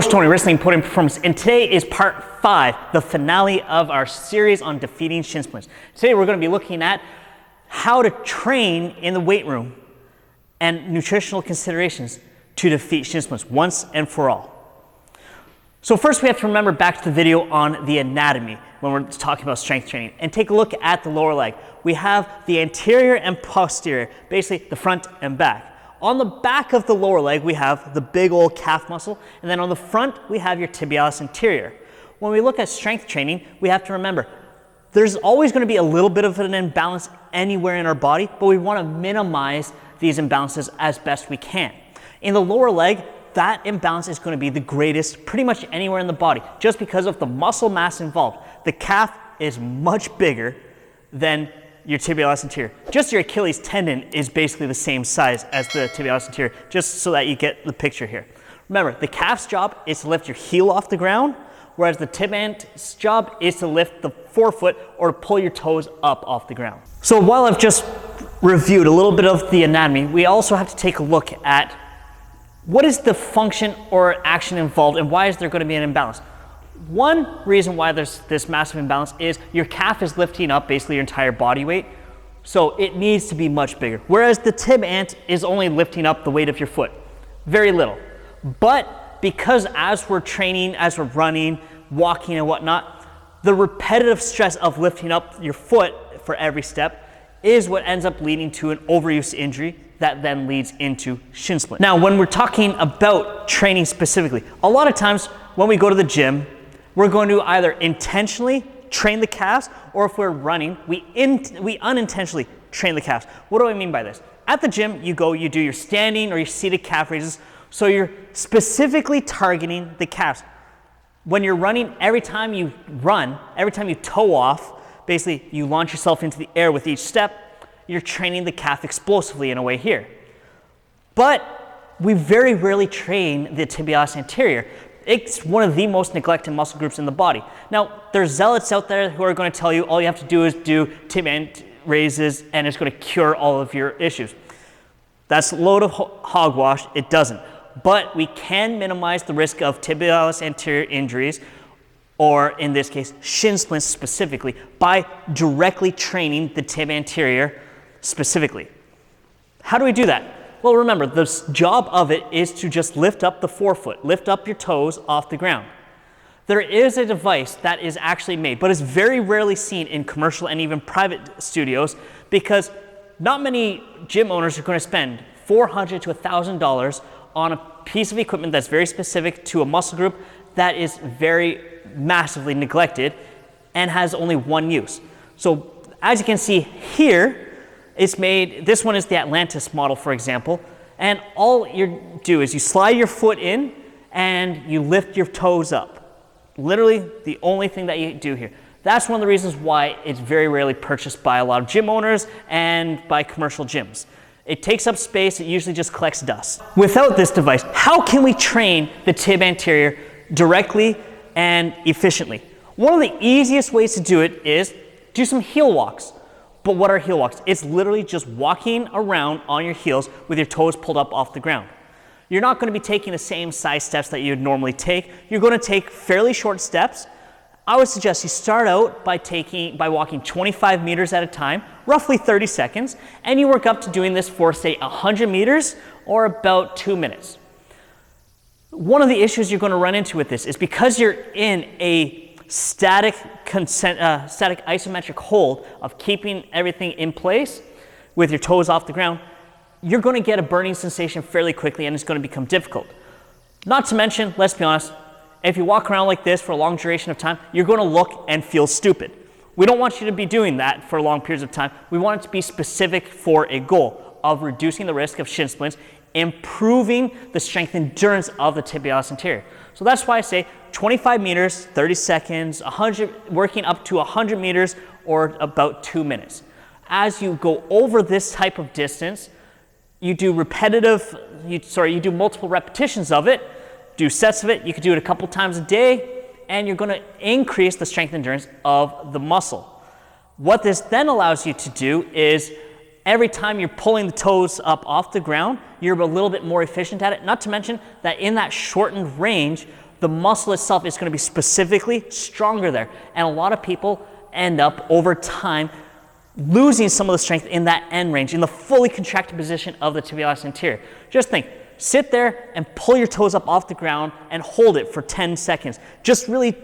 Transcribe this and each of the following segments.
Tony, Wrestling Podium Performance, and today is part 5, the finale of our series on defeating shin splints. Today we're going to be looking at how to train in the weight room and nutritional considerations to defeat shin splints once and for all. So first we have to remember back to the video on the anatomy when we're talking about strength training, and take a look at the lower leg. We have the anterior and posterior, basically the front and back. On the back of the lower leg, we have the big old calf muscle, and then on the front, we have your tibialis anterior. When we look at strength training, we have to remember there's always going to be a little bit of an imbalance anywhere in our body, but we want to minimize these imbalances as best we can. In the lower leg, that imbalance is going to be the greatest pretty much anywhere in the body, just because of the muscle mass involved. The calf is much bigger than your tibialis anterior. Just your Achilles tendon is basically the same size as the tibialis anterior, just so that you get the picture here. Remember, the calf's job is to lift your heel off the ground, whereas the tib ant's job is to lift the forefoot or pull your toes up off the ground. So while I've just reviewed a little bit of the anatomy, we also have to take a look at what is the function or action involved and why is there going to be an imbalance. One reason why there's this massive imbalance is your calf is lifting up basically your entire body weight, so it needs to be much bigger. Whereas the tib ant is only lifting up the weight of your foot, very little. But because as we're training, as we're running, walking and whatnot, the repetitive stress of lifting up your foot for every step is what ends up leading to an overuse injury that then leads into shin splint. Now, when we're talking about training specifically, a lot of times when we go to the gym, we're going to either intentionally train the calves, or if we're running, we unintentionally train the calves. What do I mean by this? At the gym, you go, you do your standing or your seated calf raises, so you're specifically targeting the calves. When you're running, every time you run, every time you toe off, basically you launch yourself into the air with each step, you're training the calf explosively in a way here. But we very rarely train the tibialis anterior. It's one of the most neglected muscle groups in the body. Now, there's zealots out there who are going to tell you all you have to do is do tib ant raises and it's going to cure all of your issues. That's a load of hogwash. It doesn't. But we can minimize the risk of tibialis anterior injuries, or in this case, shin splints specifically, by directly training the tib anterior specifically. How do we do that? Well, remember, the job of it is to just lift up the forefoot, lift up your toes off the ground. There is a device that is actually made, but is very rarely seen in commercial and even private studios, because not many gym owners are going to spend $400 to $1,000 on a piece of equipment that's very specific to a muscle group that is very massively neglected and has only one use. So as you can see here, it's made, this one is the Atlantis model, for example, and all you do is you slide your foot in and you lift your toes up. Literally the only thing that you do here. That's one of the reasons why it's very rarely purchased by a lot of gym owners and by commercial gyms. It takes up space, it usually just collects dust. Without this device, how can we train the tib anterior directly and efficiently? One of the easiest ways to do it is do some heel walks. But what are heel walks? It's literally just walking around on your heels with your toes pulled up off the ground. You're not going to be taking the same size steps that you would normally take. You're going to take fairly short steps. I would suggest you start out by walking 25 meters at a time, roughly 30 seconds, and you work up to doing this for, say, 100 meters or about 2 minutes. One of the issues you're going to run into with this is because you're in a static isometric hold of keeping everything in place with your toes off the ground, you're going to get a burning sensation fairly quickly and it's going to become difficult. Not to mention, let's be honest, if you walk around like this for a long duration of time, you're going to look and feel stupid. We don't want you to be doing that for long periods of time. We want it to be specific for a goal of reducing the risk of shin splints, improving the strength and endurance of the tibialis anterior. So that's why I say 25 meters, 30 seconds, working up to 100 meters or about 2 minutes. As you go over this type of distance, you do multiple repetitions of it, do sets of it. You could do it a couple times a day, and you're going to increase the strength and endurance of the muscle. What this then allows you to do is every time you're pulling the toes up off the ground, you're a little bit more efficient at it. Not to mention that in that shortened range, the muscle itself is going to be specifically stronger there. And a lot of people end up over time losing some of the strength in that end range, in the fully contracted position of the tibialis anterior. Just think, sit there and pull your toes up off the ground and hold it for 10 seconds. Just really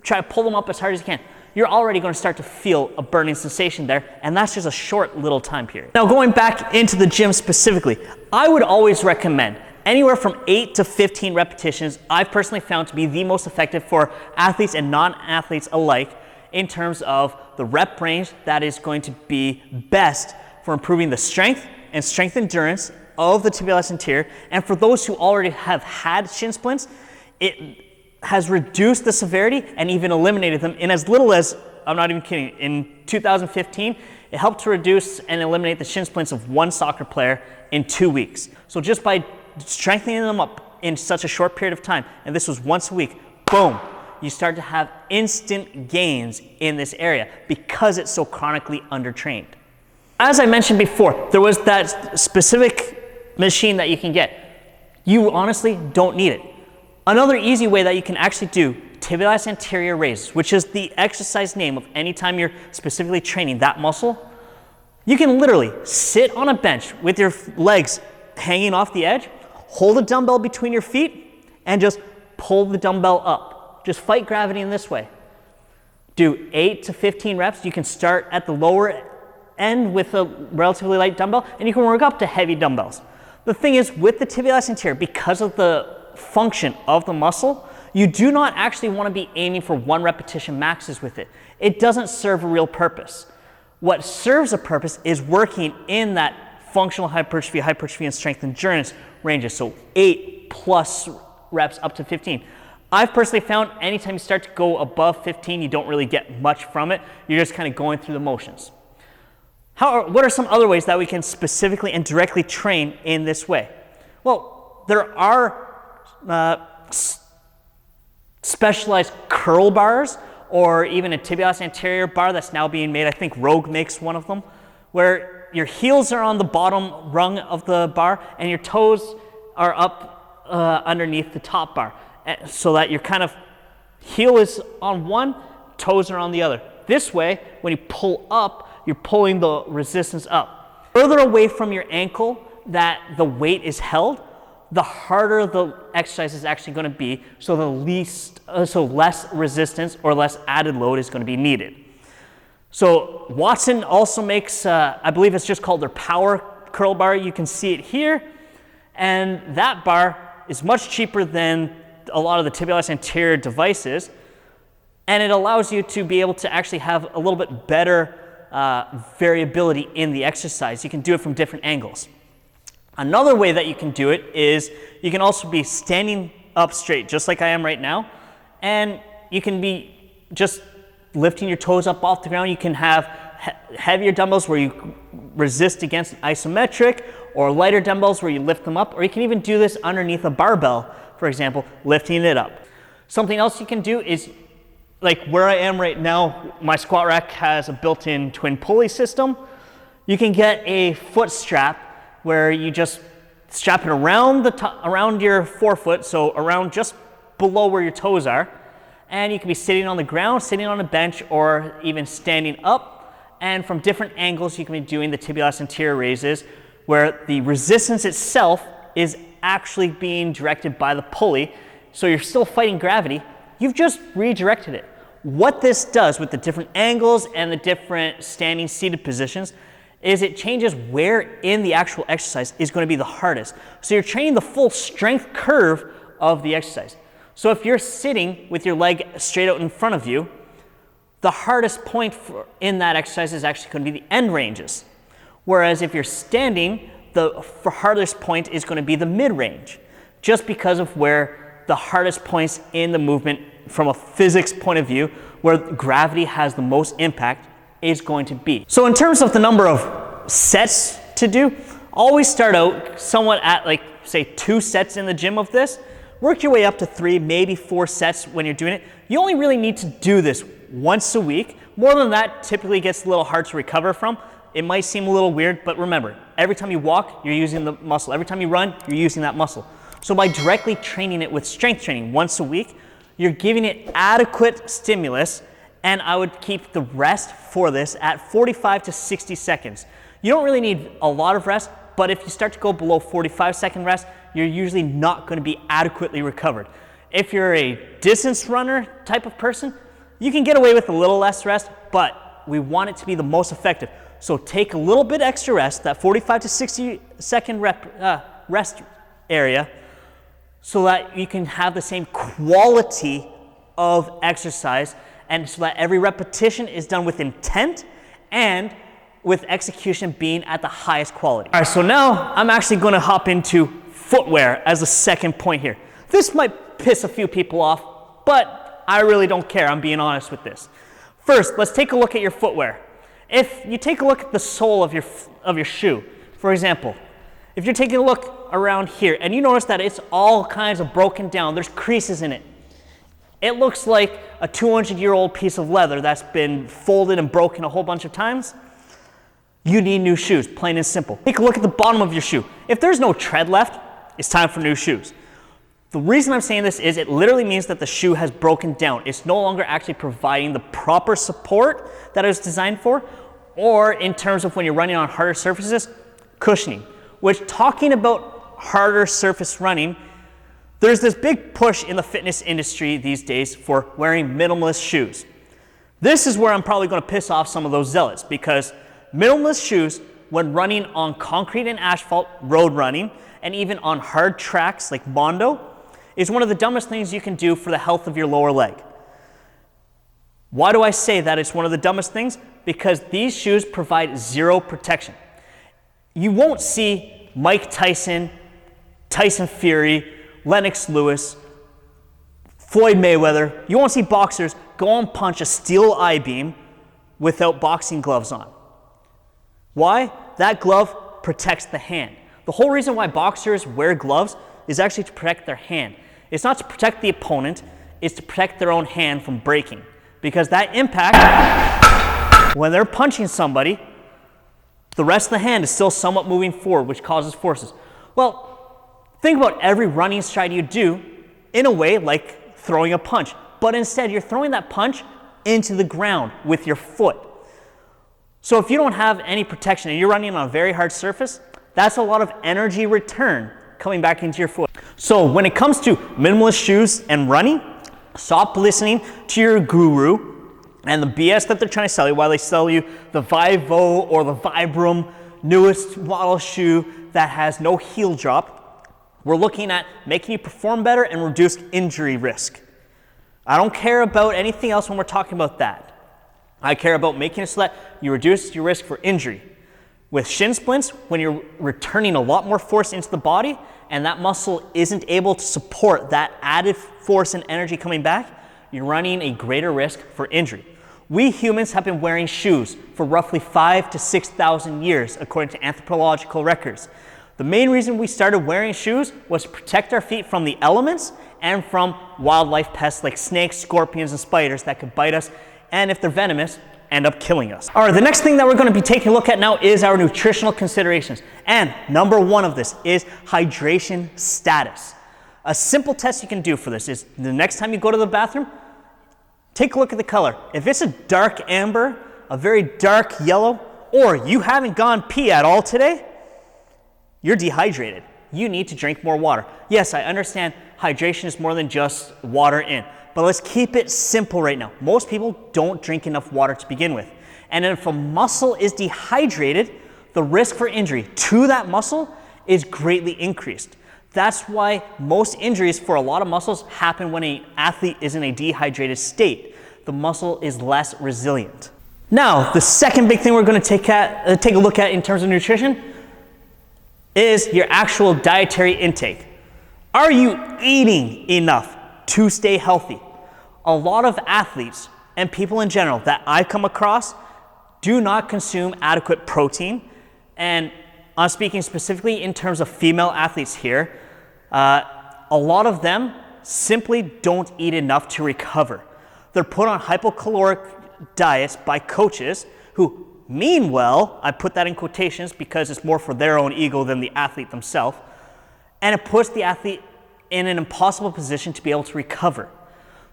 try to pull them up as hard as you can. You're already going to start to feel a burning sensation there, and that's just a short little time period. Now, going back into the gym specifically, I would always recommend anywhere from 8 to 15 repetitions. I've personally found to be the most effective for athletes and non-athletes alike in terms of the rep range that is going to be best for improving the strength and strength endurance of the tibialis anterior. And for those who already have had shin splints, it has reduced the severity and even eliminated them in as little as, I'm not even kidding, in 2015, it helped to reduce and eliminate the shin splints of one soccer player in 2 weeks. So just by strengthening them up in such a short period of time, and this was once a week, boom, you start to have instant gains in this area because it's so chronically undertrained. As I mentioned before, there was that specific machine that you can get. You honestly don't need it. Another easy way that you can actually do tibialis anterior raises, which is the exercise name of any time you're specifically training that muscle, you can literally sit on a bench with your legs hanging off the edge, hold a dumbbell between your feet, and just pull the dumbbell up. Just fight gravity in this way. Do 8 to 15 reps. You can start at the lower end with a relatively light dumbbell, and you can work up to heavy dumbbells. The thing is, with the tibialis anterior, because of the function of the muscle, you do not actually want to be aiming for 1 repetition maxes with it. It doesn't serve a real purpose. What serves a purpose is working in that functional hypertrophy, and strength endurance ranges. So 8+ reps up to 15. I've personally found anytime you start to go above 15, you don't really get much from it. You're just kind of going through the motions. What are some other ways that we can specifically and directly train in this way? Well, there are specialized curl bars, or even a tibialis anterior bar that's now being made. I think Rogue makes one of them, where your heels are on the bottom rung of the bar and your toes are up underneath the top bar, so that your kind of heel is on one, toes are on the other. This way, when you pull up, you're pulling the resistance up. Further away from your ankle that the weight is held, the harder the exercise is actually going to be, so less resistance or less added load is going to be needed. So Watson also makes, I believe it's just called their power curl bar. You can see it here, and that bar is much cheaper than a lot of the tibialis anterior devices, and it allows you to be able to actually have a little bit better variability in the exercise. You can do it from different angles. Another way that you can do it is you can also be standing up straight, just like I am right now, and you can be just lifting your toes up off the ground. You can have heavier dumbbells where you resist against an isometric, or lighter dumbbells where you lift them up, or you can even do this underneath a barbell, for example, lifting it up. Something else you can do is, like where I am right now, my squat rack has a built-in twin pulley system. You can get a foot strap where you just strap it around your forefoot, so around just below where your toes are, and you can be sitting on the ground, sitting on a bench, or even standing up, and from different angles you can be doing the tibialis anterior raises, where the resistance itself is actually being directed by the pulley, so you're still fighting gravity, you've just redirected it. What this does with the different angles and the different standing seated positions is it changes where in the actual exercise is going to be the hardest. So you're training the full strength curve of the exercise. So if you're sitting with your leg straight out in front of you, the hardest point in that exercise is actually going to be the end ranges. Whereas if you're standing, the hardest point is going to be the mid-range, just because of where the hardest points in the movement from a physics point of view, where gravity has the most impact, is going to be. So in terms of the number of sets to do, always start out somewhat at, like, say 2 sets in the gym of this. Work your way up to 3, maybe 4 sets when you're doing it. You only really need to do this once a week. More than that typically gets a little hard to recover from. It might seem a little weird, but remember, every time you walk, you're using the muscle. Every time you run, you're using that muscle. So by directly training it with strength training once a week, you're giving it adequate stimulus, and I would keep the rest for this at 45 to 60 seconds. You don't really need a lot of rest, but if you start to go below 45-second rest, you're usually not going to be adequately recovered. If you're a distance runner type of person, you can get away with a little less rest, but we want it to be the most effective. So take a little bit extra rest, that 45 to 60-second rest area, so that you can have the same quality of exercise, and so that every repetition is done with intent and with execution being at the highest quality. All right, so now I'm actually going to hop into footwear as a second point here. This might piss a few people off, but I really don't care. I'm being honest with this. First, let's take a look at your footwear. If you take a look at the sole of your shoe, for example, if you're taking a look around here and you notice that it's all kinds of broken down, there's creases in it. It looks like a 200-year-old piece of leather that's been folded and broken a whole bunch of times. You need new shoes, plain and simple. Take a look at the bottom of your shoe. If there's no tread left, it's time for new shoes. The reason I'm saying this is it literally means that the shoe has broken down. It's no longer actually providing the proper support that it was designed for, or in terms of when you're running on harder surfaces, cushioning. Which, talking about harder surface running, there's this big push in the fitness industry these days for wearing minimalist shoes. This is where I'm probably going to piss off some of those zealots, because minimalist shoes, when running on concrete and asphalt, road running, and even on hard tracks like Mondo, is one of the dumbest things you can do for the health of your lower leg. Why do I say that it's one of the dumbest things? Because these shoes provide zero protection. You won't see Mike Tyson, Tyson Fury, Lennox Lewis, Floyd Mayweather. You won't see boxers go and punch a steel I-beam without boxing gloves on. Why? That glove protects the hand. The whole reason why boxers wear gloves is actually to protect their hand. It's not to protect the opponent, it's to protect their own hand from breaking. Because that impact, when they're punching somebody, the rest of the hand is still somewhat moving forward, which causes forces. Well, think about every running stride you do in a way like throwing a punch. But instead, you're throwing that punch into the ground with your foot. So if you don't have any protection and you're running on a very hard surface, that's a lot of energy return coming back into your foot. So when it comes to minimalist shoes and running, stop listening to your guru and the BS that they're trying to sell you while they sell you the Vivo or the Vibram newest model shoe that has no heel drop. We're looking at making you perform better and reduce injury risk. I don't care about anything else when we're talking about that. I care about making it so that you reduce your risk for injury. With shin splints, when you're returning a lot more force into the body and that muscle isn't able to support that added force and energy coming back, you're running a greater risk for injury. We humans have been wearing shoes for roughly 5,000 to 6,000 years, according to anthropological records. The main reason we started wearing shoes was to protect our feet from the elements and from wildlife pests like snakes, scorpions, and spiders that could bite us, and if they're venomous, end up killing us. All right, the next thing that we're going to be taking a look at now is our nutritional considerations. And number one of this is hydration status. A simple test you can do for this is the next time you go to the bathroom, take a look at the color. If it's a dark amber, a very dark yellow, or you haven't gone pee at all today, you're dehydrated. You need to drink more water. Yes, I understand hydration is more than just water in. But let's keep it simple right now. Most people don't drink enough water to begin with. And if a muscle is dehydrated, the risk for injury to that muscle is greatly increased. That's why most injuries for a lot of muscles happen when an athlete is in a dehydrated state. The muscle is less resilient. Now, the second big thing we're going to take a look at in terms of nutrition is your actual dietary intake. Are you eating enough to stay healthy? A lot of athletes and people in general that I come across do not consume adequate protein. And I'm speaking specifically in terms of female athletes here. A lot of them simply don't eat enough to recover. They're put on hypocaloric diets by coaches who mean well. I put that in quotations because it's more for their own ego than the athlete themselves. And it puts the athlete in an impossible position to be able to recover.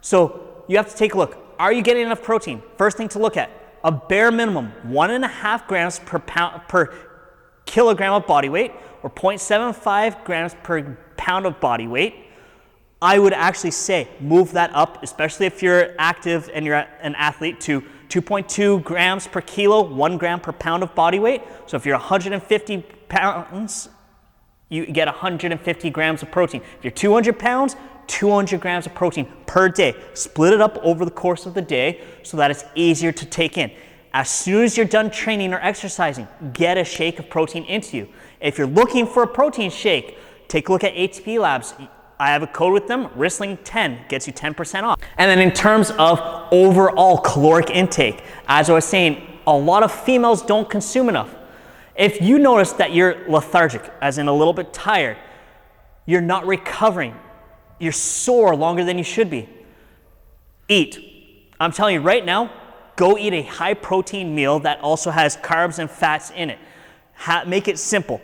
So you have to take a look. Are you getting enough protein? First thing to look at, a bare minimum 1.5 grams per kilogram of body weight, or 0.75 grams per pound of body weight. I would actually say move that up, especially if you're active and you're an athlete, to 2.2 grams per kilo, 1 gram per pound of body weight. So if you're 150 pounds, you get 150 grams of protein. If you're 200 pounds, 200 grams of protein per day. Split it up over the course of the day so that it's easier to take in. As soon as you're done training or exercising, get a shake of protein into you. If you're looking for a protein shake, take a look at ATP Labs. I have a code with them, Wrestling10, gets you 10% off. And then in terms of overall caloric intake, as I was saying, a lot of females don't consume enough. If you notice that you're lethargic, as in a little bit tired, you're not recovering, you're sore longer than you should be, eat. I'm telling you right now, go eat a high protein meal that also has carbs and fats in it. Make it simple.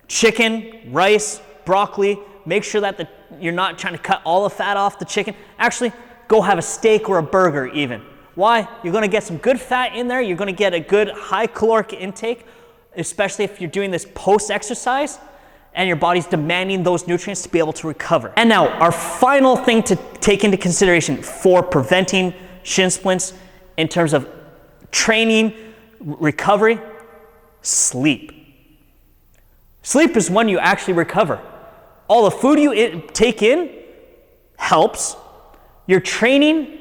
Chicken, rice, broccoli. Make sure that you're not trying to cut all the fat off the chicken. Actually, go have a steak or a burger even. Why? You're gonna get some good fat in there. You're gonna get a good high caloric intake, especially if you're doing this post-exercise and your body's demanding those nutrients to be able to recover. And now, our final thing to take into consideration for preventing shin splints in terms of training, recovery, sleep. Sleep is when you actually recover. All the food you take in helps. Your training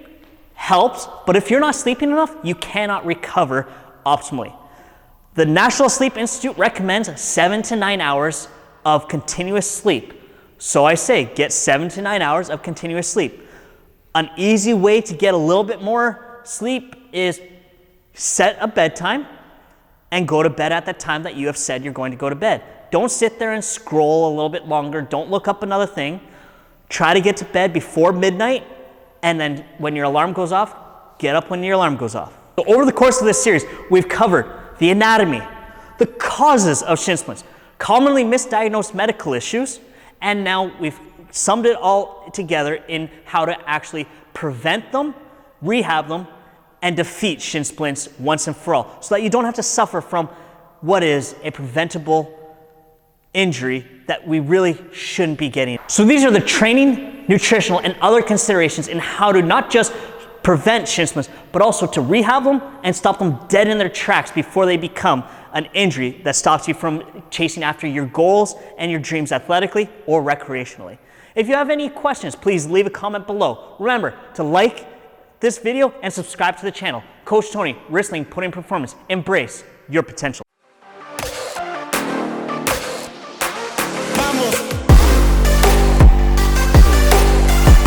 helps, but if you're not sleeping enough, you cannot recover optimally. The National Sleep Institute recommends 7 to 9 hours of continuous sleep. So I say, get 7 to 9 hours of continuous sleep. An easy way to get a little bit more sleep is set a bedtime and go to bed at the time that you have said you're going to go to bed. Don't sit there and scroll a little bit longer. Don't look up another thing. Try to get to bed before midnight, and then when your alarm goes off, get up when your alarm goes off. So over the course of this series, we've covered the anatomy, the causes of shin splints, commonly misdiagnosed medical issues, and now we've summed it all together in how to actually prevent them, rehab them, and defeat shin splints once and for all, so that you don't have to suffer from what is a preventable injury that we really shouldn't be getting. So these are the training, nutritional, and other considerations in how to not just prevent shin splints, but also to rehab them and stop them dead in their tracks before they become an injury that stops you from chasing after your goals and your dreams athletically or recreationally. If you have any questions, please leave a comment below. Remember to like this video and subscribe to the channel. Coach Tony, Wrestling Putting Performance. Embrace your potential.